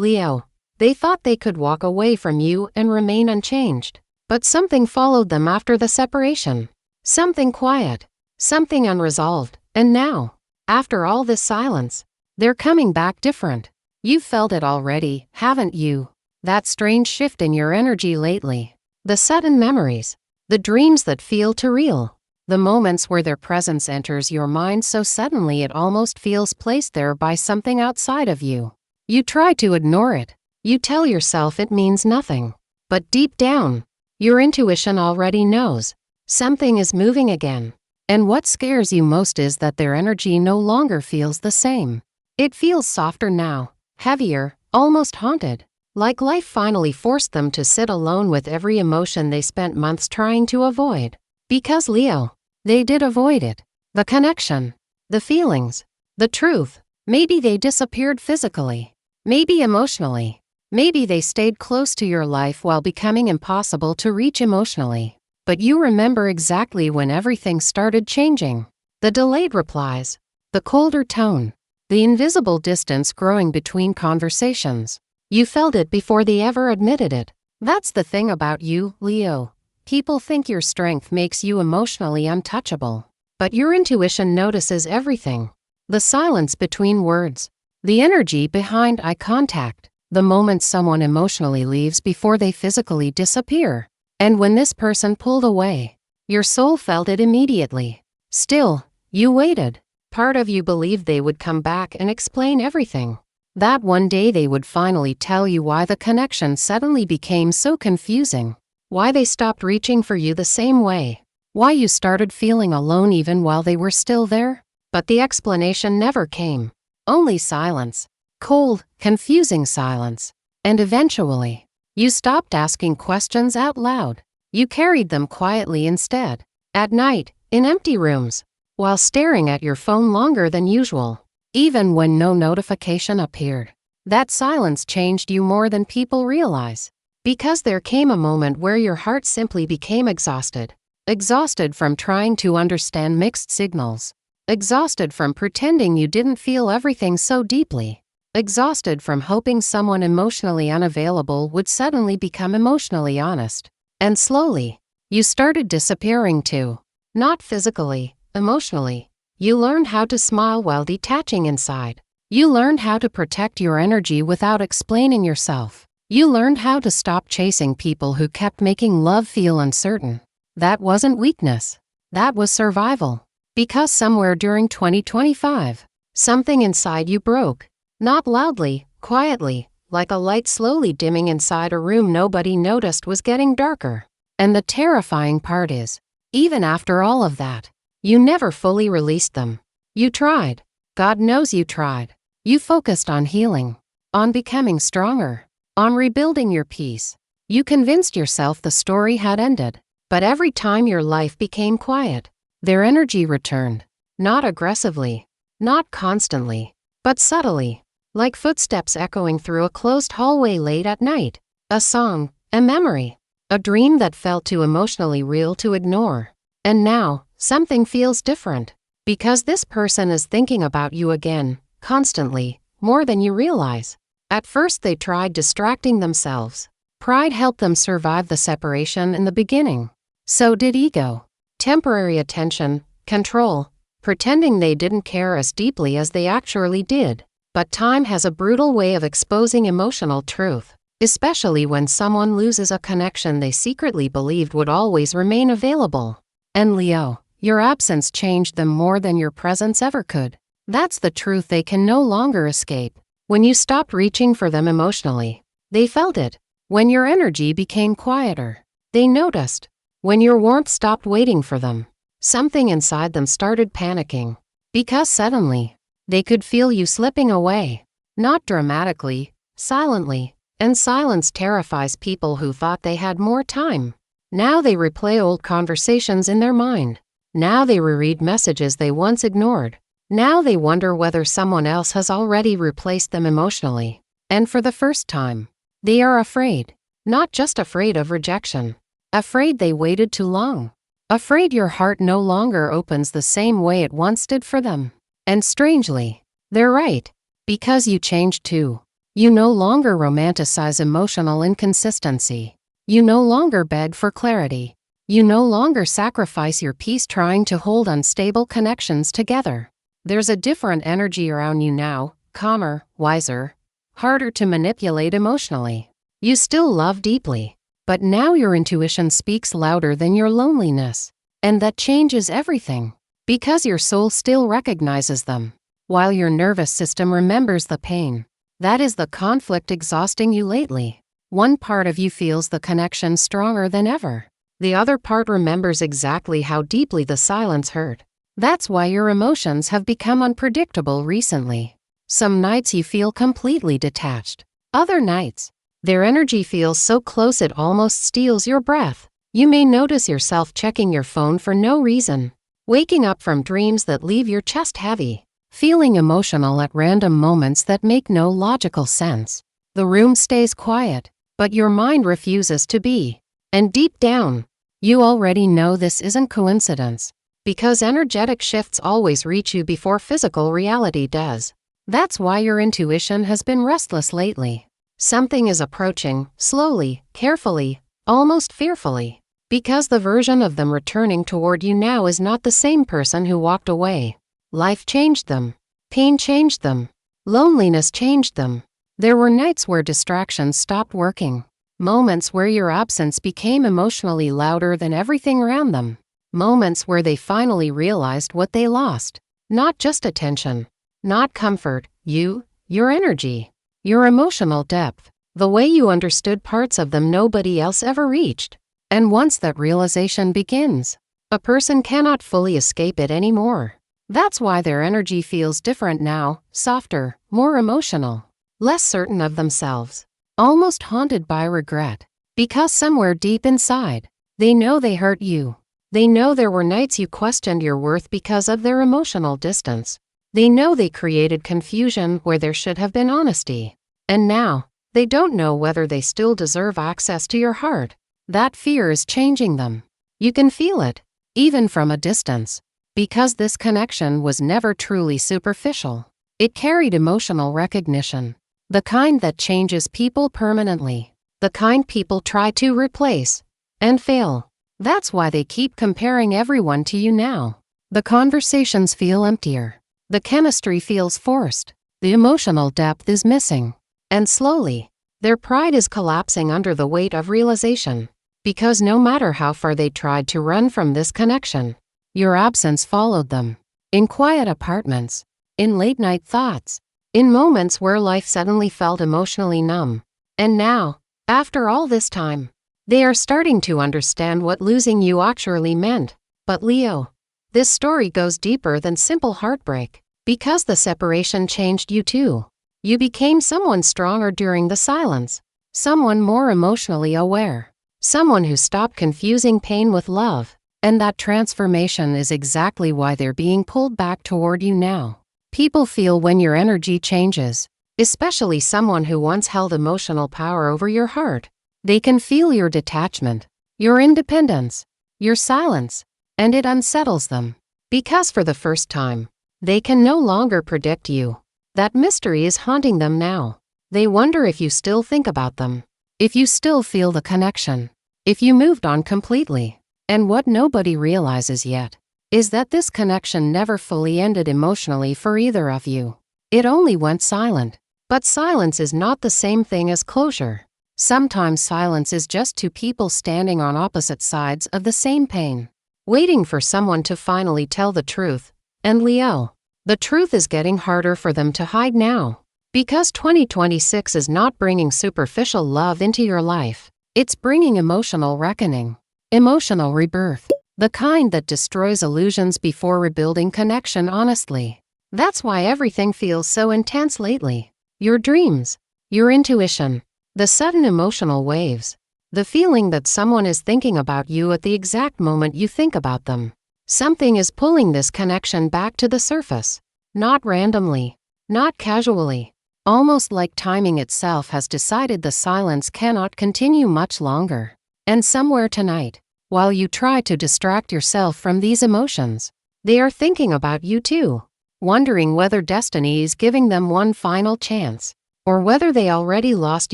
Leo. They thought they could walk away from you and remain unchanged. But something followed them after the separation. Something quiet. Something unresolved. And now, after all this silence, they're coming back different. You've felt it already, haven't you? That strange shift in your energy lately. The sudden memories. The dreams that feel too real. The moments where their presence enters your mind so suddenly it almost feels placed there by something outside of you. You try to ignore it. You tell yourself it means nothing. But deep down, your intuition already knows. Something is moving again. And what scares you most is that their energy no longer feels the same. It feels softer now, heavier, almost haunted. Like life finally forced them to sit alone with every emotion they spent months trying to avoid. Because Leo, they did avoid it. The connection. The feelings. The truth. Maybe they disappeared physically. Maybe emotionally. Maybe they stayed close to your life while becoming impossible to reach emotionally. But you remember exactly when everything started changing. The delayed replies. The colder tone. The invisible distance growing between conversations. You felt it before they ever admitted it. That's the thing about you, Leo. People think your strength makes you emotionally untouchable. But your intuition notices everything. The silence between words. The energy behind eye contact. The moment someone emotionally leaves before they physically disappear. And when this person pulled away, your soul felt it immediately. Still, you waited. Part of you believed they would come back and explain everything. That one day they would finally tell you why the connection suddenly became so confusing. Why they stopped reaching for you the same way. Why you started feeling alone even while they were still there. But the explanation never came. Only silence. Cold, confusing silence. And eventually, you stopped asking questions out loud. You carried them quietly instead. At night, in empty rooms, while staring at your phone longer than usual. Even when no notification appeared. That silence changed you more than people realize. Because there came a moment where your heart simply became exhausted. Exhausted from trying to understand mixed signals. Exhausted from pretending you didn't feel everything so deeply. Exhausted from hoping someone emotionally unavailable would suddenly become emotionally honest. And slowly, you started disappearing too. Not physically, emotionally. You learned how to smile while detaching inside. You learned how to protect your energy without explaining yourself. You learned how to stop chasing people who kept making love feel uncertain. That wasn't weakness. That was survival. Because somewhere during 2025, something inside you broke. Not loudly, quietly, like a light slowly dimming inside a room nobody noticed was getting darker. And the terrifying part is, even after all of that, you never fully released them. You tried. God knows you tried. You focused on healing, on becoming stronger, on rebuilding your peace. You convinced yourself the story had ended. But every time your life became quiet, their energy returned. Not aggressively, not constantly, but subtly. Like footsteps echoing through a closed hallway late at night. A song, a memory, a dream that felt too emotionally real to ignore. And now, something feels different. Because this person is thinking about you again, constantly, more than you realize. At first they tried distracting themselves. Pride helped them survive the separation in the beginning. So did ego. Temporary attention, control, pretending they didn't care as deeply as they actually did. But time has a brutal way of exposing emotional truth, especially when someone loses a connection they secretly believed would always remain available. And Leo, your absence changed them more than your presence ever could. That's the truth they can no longer escape. When you stopped reaching for them emotionally, they felt it. When your energy became quieter, they noticed. When your warmth stopped waiting for them, something inside them started panicking. Because suddenly, they could feel you slipping away. Not dramatically, silently. And silence terrifies people who thought they had more time. Now they replay old conversations in their mind. Now they reread messages they once ignored. Now they wonder whether someone else has already replaced them emotionally. And for the first time, they are afraid. Not just afraid of rejection. Afraid they waited too long. Afraid your heart no longer opens the same way it once did for them. And strangely, they're right. Because you changed too. You no longer romanticize emotional inconsistency. You no longer beg for clarity. You no longer sacrifice your peace trying to hold unstable connections together. There's a different energy around you now, calmer, wiser, harder to manipulate emotionally. You still love deeply, but now your intuition speaks louder than your loneliness. And that changes everything, because your soul still recognizes them, while your nervous system remembers the pain. That is the conflict exhausting you lately. One part of you feels the connection stronger than ever. The other part remembers exactly how deeply the silence hurt. That's why your emotions have become unpredictable recently. Some nights you feel completely detached. Other nights, their energy feels so close it almost steals your breath. You may notice yourself checking your phone for no reason, waking up from dreams that leave your chest heavy, feeling emotional at random moments that make no logical sense. The room stays quiet, but your mind refuses to be. And deep down, you already know this isn't coincidence, because energetic shifts always reach you before physical reality does. That's why your intuition has been restless lately. Something is approaching, slowly, carefully, almost fearfully, because the version of them returning toward you now is not the same person who walked away. Life changed them. Pain changed them. Loneliness changed them. There were nights where distractions stopped working. Moments where your absence became emotionally louder than everything around them. Moments where they finally realized what they lost. Not just attention. Not comfort. Your energy. Your emotional depth. The way you understood parts of them nobody else ever reached. And once that realization begins, a person cannot fully escape it anymore. That's why their energy feels different now, softer, more emotional, less certain of themselves, almost haunted by regret. Because somewhere deep inside, they know they hurt you. They know there were nights you questioned your worth because of their emotional distance. They know they created confusion where there should have been honesty. And now, they don't know whether they still deserve access to your heart. That fear is changing them. You can feel it, even from a distance. Because this connection was never truly superficial. It carried emotional recognition. The kind that changes people permanently. The kind people try to replace. And fail. That's why they keep comparing everyone to you now. The conversations feel emptier. The chemistry feels forced. The emotional depth is missing. And slowly, their pride is collapsing under the weight of realization. Because no matter how far they tried to run from this connection, your absence followed them. In quiet apartments, in late-night thoughts, in moments where life suddenly felt emotionally numb. And now, after all this time, they are starting to understand what losing you actually meant. But Leo, this story goes deeper than simple heartbreak. Because the separation changed you too. You became someone stronger during the silence. Someone more emotionally aware. Someone who stopped confusing pain with love. And that transformation is exactly why they're being pulled back toward you now. People feel when your energy changes, especially someone who once held emotional power over your heart. They can feel your detachment, your independence, your silence, and it unsettles them. Because for the first time, they can no longer predict you. That mystery is haunting them now. They wonder if you still think about them, if you still feel the connection, if you moved on completely. And what nobody realizes yet is that this connection never fully ended emotionally for either of you. It only went silent. But silence is not the same thing as closure. Sometimes silence is just two people standing on opposite sides of the same pain, waiting for someone to finally tell the truth. And Leo, the truth is getting harder for them to hide now. Because 2026 is not bringing superficial love into your life. It's bringing emotional reckoning. Emotional rebirth. The kind that destroys illusions before rebuilding connection honestly. That's why everything feels so intense lately. Your dreams. Your intuition. The sudden emotional waves. The feeling that someone is thinking about you at the exact moment you think about them. Something is pulling this connection back to the surface. Not randomly. Not casually. Almost like timing itself has decided the silence cannot continue much longer. And somewhere tonight, while you try to distract yourself from these emotions, they are thinking about you too, wondering whether destiny is giving them one final chance. or whether they already lost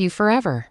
you forever.